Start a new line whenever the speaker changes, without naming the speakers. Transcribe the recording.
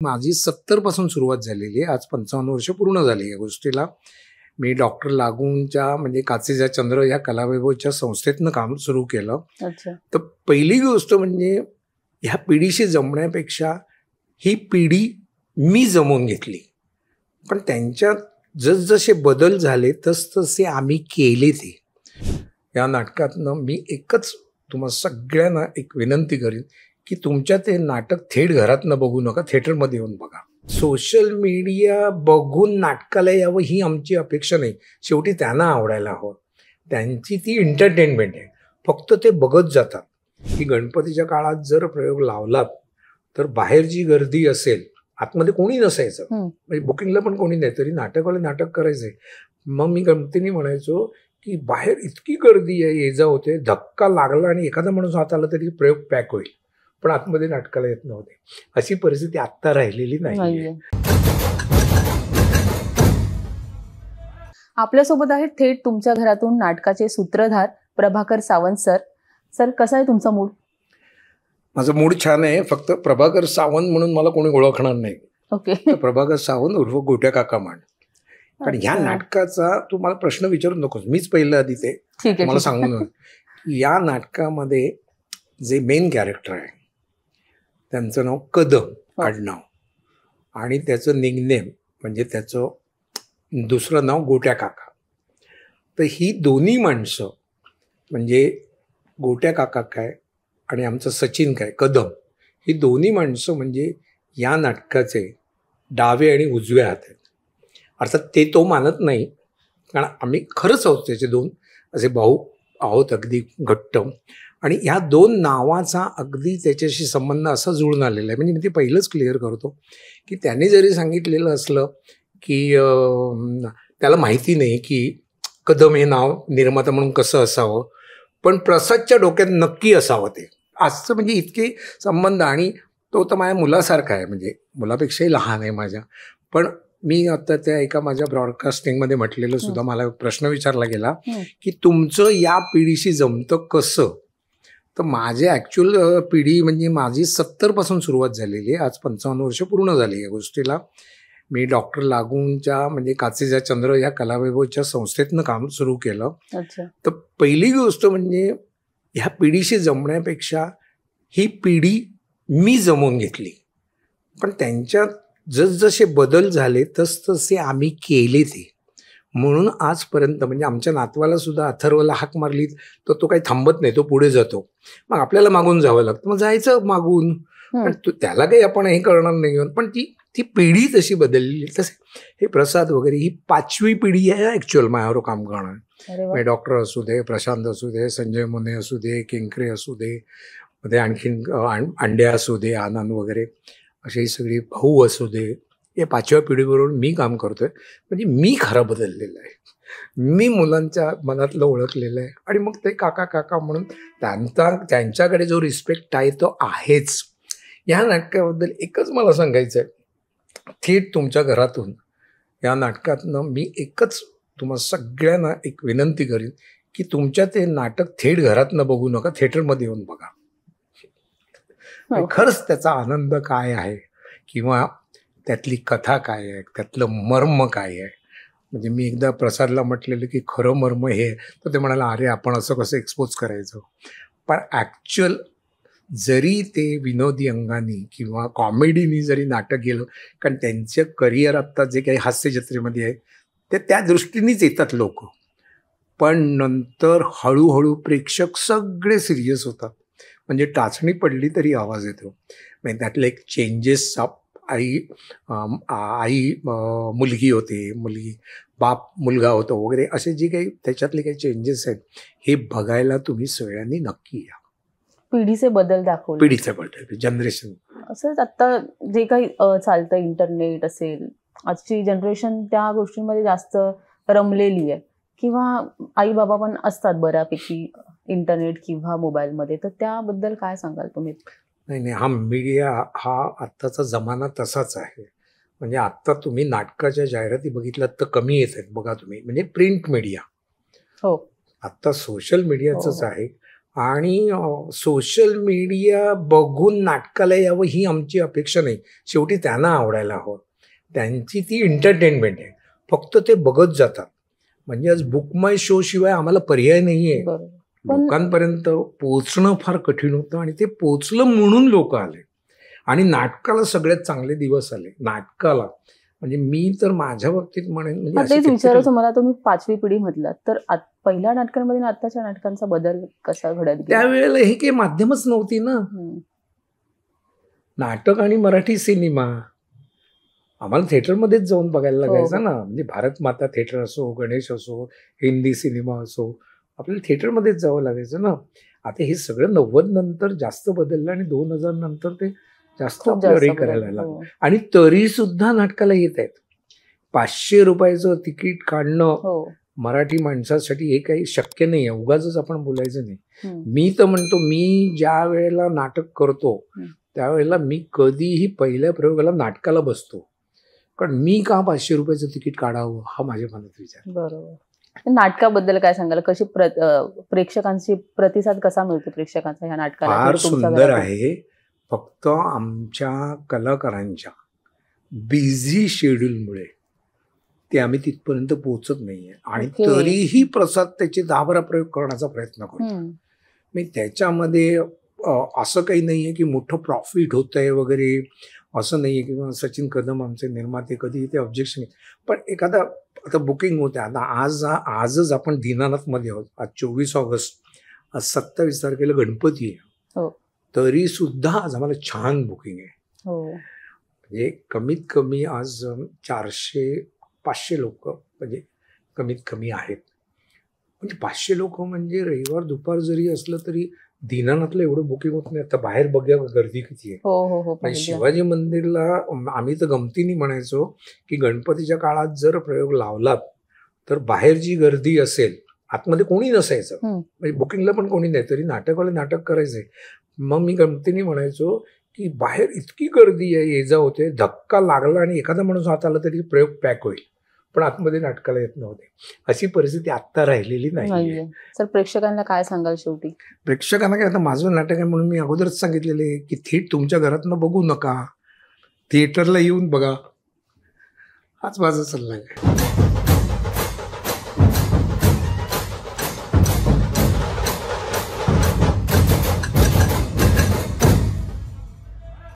माझी 70 पासून सुरुवात झालेली आहे. आज 55 वर्ष पूर्ण झाली या गोष्टीला. मी डॉक्टर लागूंच्या म्हणजे काचेचा चंद्र या कलावैभवच्या संस्थेतनं काम सुरू केलं.
अच्छा.
तर पहिली गोष्ट म्हणजे ह्या पिढीशी जमण्यापेक्षा ही पिढी मी जमवून घेतली. पण त्यांच्यात जसजसे बदल झाले तसतसे आम्ही केले ते. या नाटकातनं मी एकच तुम्हाला सगळ्यांना एक विनंती करीन की तुमच्या ते नाटक थेट घरात न बघू नका, थिएटरमध्ये येऊन बघा. सोशल मीडिया बघून नाटकाला यावं ही आमची अपेक्षा नाही. शेवटी त्यांना आवडायला हवं. त्यांची ती एंटरटेनमेंट आहे. फक्त ते बघत जातात. की गणपतीच्या काळात जर प्रयोग लावलात तर बाहेर जी गर्दी असेल, आतमध्ये कोणी नसायचं, म्हणजे बुकिंगला पण कोणी नाही, तरी नाटकवाले नाटक करायचे. मग मी गमतीने म्हणायचो की बाहेर इतकी गर्दी आहे, ये जा होते, धक्का लागला आणि एखादा माणूस हात आला तरी प्रयोग पॅक होईल, पण आतमध्ये नाटकाला येत नव्हते. अशी परिस्थिती आत्ता राहिलेली नाही.
आपल्यासोबत आहेत थेट तुमच्या घरातून नाटकाचे सूत्रधार प्रभाकर सावंत सर. सर, कसा आहे तुमचा मूड?
माझा मूड छान आहे. फक्त प्रभाकर सावंत म्हणून मला कोणी ओळखणार नाही.
ओके.
प्रभाकर सावंत उर्फ गोट्या काका मान. कारण ह्या नाटकाचा तू मला प्रश्न विचारू नकोस, मीच पहिलं आधी ते मला सांगून या नाटकामध्ये जे मेन कॅरेक्टर आहे त्यांचं नाव कदम आडनाव, आणि त्याचं निकनेम म्हणजे त्याचं दुसरं नाव गोट्या काका. तर ही दोन्ही माणसं म्हणजे गोट्या काका काय आणि आमचं सचिन काय कदम, ही दोन्ही माणसं म्हणजे या नाटकाचे डावे आणि उजवे हात आहेत. अर्थात ते तो मानत नाही, कारण आम्ही खरंच आहोत त्याचे दोन असे भाऊ आहोत अगदी घट्ट. आणि ह्या दोन नावाचा अगदी त्याच्याशी संबंध असा जुळून आलेला आहे. म्हणजे मी ते पहिलंच क्लिअर करतो की त्याने जरी सांगितलेलं असलं की त्याला माहिती नाही की कदम हे नाव निर्माता म्हणून कसं असावं, पण प्रसादच्या डोक्यात नक्की असावं ते असं, म्हणजे इतके संबंध. आणि तो तर माझ्या मुलासारखा आहे, म्हणजे मुलापेक्षाही लहान आहे माझ्या. पण मी आता त्या एका माझ्या ब्रॉडकास्टिंगमध्ये म्हटलेलं सुद्धा, मला प्रश्न विचारला गेला की तुमचं या पिढीशी जमतं कसं. तर माझे ॲक्च्युअल पिढी म्हणजे माझी 70 पासून सुरुवात झालेली आहे. आज 55 वर्ष पूर्ण झाली या गोष्टीला. मी डॉक्टर लागूंच्या म्हणजे काचेचा चंद्र या कलावैभवच्या संस्थेतनं काम सुरू केलं. तर पहिली गोष्ट म्हणजे ह्या पिढीशी जमण्यापेक्षा ही पिढी मी जमवून घेतली. पण त्यांच्यात जसजसे बदल झाले तसतसे आम्ही केले ते. म्हणून आजपर्यंत म्हणजे आमच्या नातवाला सुद्धा अथर्वला हाक मारली तर तो काही थांबत नाही, तो पुढे जातो. मग आपल्याला मागून जावं लागतं, मग जायचं मागून. पण त्याला काही आपण हे करणार नाही. पण ती पिढी तशी बदलली. तसे हे प्रसाद वगैरे ही 5वी पिढी आहे ॲक्च्युअल माझ्यावर काम करणार. डॉक्टर असू दे, प्रशांत असू दे, संजय मोने असू दे, केंकरे असू दे, मध्ये आणखीन अंड्या असू दे, आनंद वगैरे, अशी सगळी भाऊ असू दे, या 5व्या पिढीबरोबर मी काम करतोय. म्हणजे मी खरं बदललेलं आहे. मी मुलांच्या मनातलं ओळखलेलं आहे. आणि मग ते काका काका म्हणून त्यांच्याकडे जो रिस्पेक्ट आहे तो आहेच. या नाटकाबद्दल एकच मला सांगायचं आहे, थेट तुमच्या घरातून या नाटकातनं मी एकच तुम्हाला सगळ्यांना एक विनंती करीन की तुमच्या ते नाटक थेट घरात न बघू नका, थिएटरमध्ये येऊन बघा. खरंच त्याचा आनंद काय आहे किंवा त्यातली कथा काय आहे, त्यातलं मर्म काय आहे. म्हणजे मी एकदा प्रसादला म्हटलेलं की खरं मर्म हे, तर ते म्हणाला अरे आपण असं कसं एक्सपोज करायचं. पण ॲक्च्युअल जरी ते विनोदी अंगाने किंवा कॉमेडीनी जरी नाटक गेलं, कारण त्यांचं करिअर आत्ता जे काही हास्यजत्रेमध्ये आहे ते त्या दृष्टीनेच येतात लोक. पण नंतर हळूहळू प्रेक्षक सगळे सिरियस होतात. म्हणजे टाचणी पडली तरी आवाज येतो. म्हणजे त्यातले एक चेंजेस, आई मुलगी होते, मुलगी बाप मुलगा होतो वगैरे, असे जे काही त्याच्यातले काही चेंजेस आहेत हे बघायला तुम्ही सगळ्यांनी नक्की या.
पिढीचे बदल दाखवले,
पिढीचे बदल, जनरेशन.
असंच आता जे काही चालतं, इंटरनेट असेल, आजची जनरेशन त्या गोष्टींमध्ये जास्त रमलेली आहे, किंवा आई बाबा पण असतात बऱ्यापैकी इंटरनेट किंवा मोबाईलमध्ये. तर त्याबद्दल काय सांगाल तुम्ही?
नाही, हा मीडिया हा आत्ताचा जमाना तसाच आहे. म्हणजे आत्ता तुम्ही नाटकाच्या जाहिराती बघितल्यात तर कमी येत आहेत बघा तुम्ही, म्हणजे प्रिंट मीडिया.
हो,
आत्ता सोशल मीडियाचंच आहे. आणि सोशल मीडिया बघून नाटकाला यावं ही आमची अपेक्षा नाही. शेवटी त्यांना आवडायला हवं. त्यांची ती एंटरटेनमेंट आहे. फक्त ते बघत जातात. म्हणजे आज बुक माय शो शिवाय आम्हाला पर्याय नाही आहे. लोकांपर्यंत पोचणं फार कठीण होतं आणि ते पोचलं म्हणून लोक आले. आणि नाटकाला सगळ्यात चांगले दिवस आले. नाटकाला म्हणजे मी तर माझ्या बाबतीत म्हणेन, म्हणजे
तेच विचारायचं मला. तुम्ही 5वी पिढी म्हटलात, तर पहिल्या नाटकांमध्ये आताच्या नाटकांचा बदल कसा घडत गेला?
त्यावेळेला हे काही माध्यमच नव्हती ना. नाटक आणि मराठी सिनेमा आम्हाला थिएटरमध्येच जाऊन बघायला लागायचं ना. म्हणजे भारत माता थिएटर असो, गणेश असो, हिंदी सिनेमा असो, आपल्याला थिएटरमध्येच जावं लागायचं ना. आता हे सगळं 90 नंतर जास्त बदललं आणि 2000 नंतर ते जास्त आपल्याला करायला लागलं. आणि तरी सुद्धा नाटकाला येत आहेत. 500 रुपयाचं तिकीट काढणं मराठी माणसासाठी हे काही शक्य नाही आहे. उगाच आपण बोलायचं नाही. मी तर म्हणतो, मी ज्या वेळेला नाटक करतो त्यावेळेला मी कधीही पहिल्या प्रयोगाला नाटकाला बसतो. कारण मी का 500 रुपयाचं तिकीट काढावं हा माझ्या मनात विचार.
बरोबर. नाटकाबद्दल काय सांगाल? कशी प्रेक्षकांची प्रतिसाद कसा मिळतो प्रेक्षकांचा ह्या नाटकाला?
फार सुंदर आहे. फक्त आमच्या कलाकारांच्या बिझी शेड्यूलमुळे ते आम्ही तिथपर्यंत पोहोचत नाहीये. आणि तरीही प्रसाद त्याचे 10-12 प्रयोग करण्याचा प्रयत्न करतो. मी त्याच्यामध्ये असं काही नाहीये की मोठं प्रॉफिट होत आहे वगैरे, असं नाहीये. किंवा सचिन कदम आमचे निर्माते कधी ते ऑब्जेक्शन. पण एखादा आता बुकिंग होते. आता आजच आपण दीनानाथमध्ये आहोत. आज 24 ऑगस्ट, आज 27 तारखेला गणपती आहे. तरी सुद्धा आज आम्हाला छान बुकिंग आहे. म्हणजे कमीत कमी आज 400-500 लोक म्हणजे कमीत कमी आहेत. म्हणजे 500 लोक म्हणजे रविवार दुपार जरी असलं तरी दीनानाथला एवढं बुकिंग होत नाही. आता बाहेर बघा गर्दी किती आहे. शिवाजी मंदिरला आम्ही तर गमतीने म्हणायचो की गणपतीच्या काळात जर प्रयोग लावलात तर बाहेर जी गर्दी असेल, आतमध्ये कोणी नसायचं, म्हणजे बुकिंगला पण कोणी नाही, तरी नाटकवाले नाटक करायचे. मग मी गमतीने म्हणायचो की बाहेर इतकी गर्दी आहे, ये जा होते, धक्का लागला आणि एखादा माणूस हात आला तरी प्रयोग पॅक होईल, पण आतमध्ये नाटकाला येत नव्हते. अशी परिस्थिती आत्ता राहिलेली नाही.
सर, प्रेक्षकांना काय सांगाल शेवटी?
प्रेक्षकांना काय, आता माझं नाटक आहे म्हणून मी अगोदरच सांगितलेलं आहे की थेट तुमच्या घरातनं बघू नका, थिएटरला येऊन बघा. हाच माझा सल्ला आहे.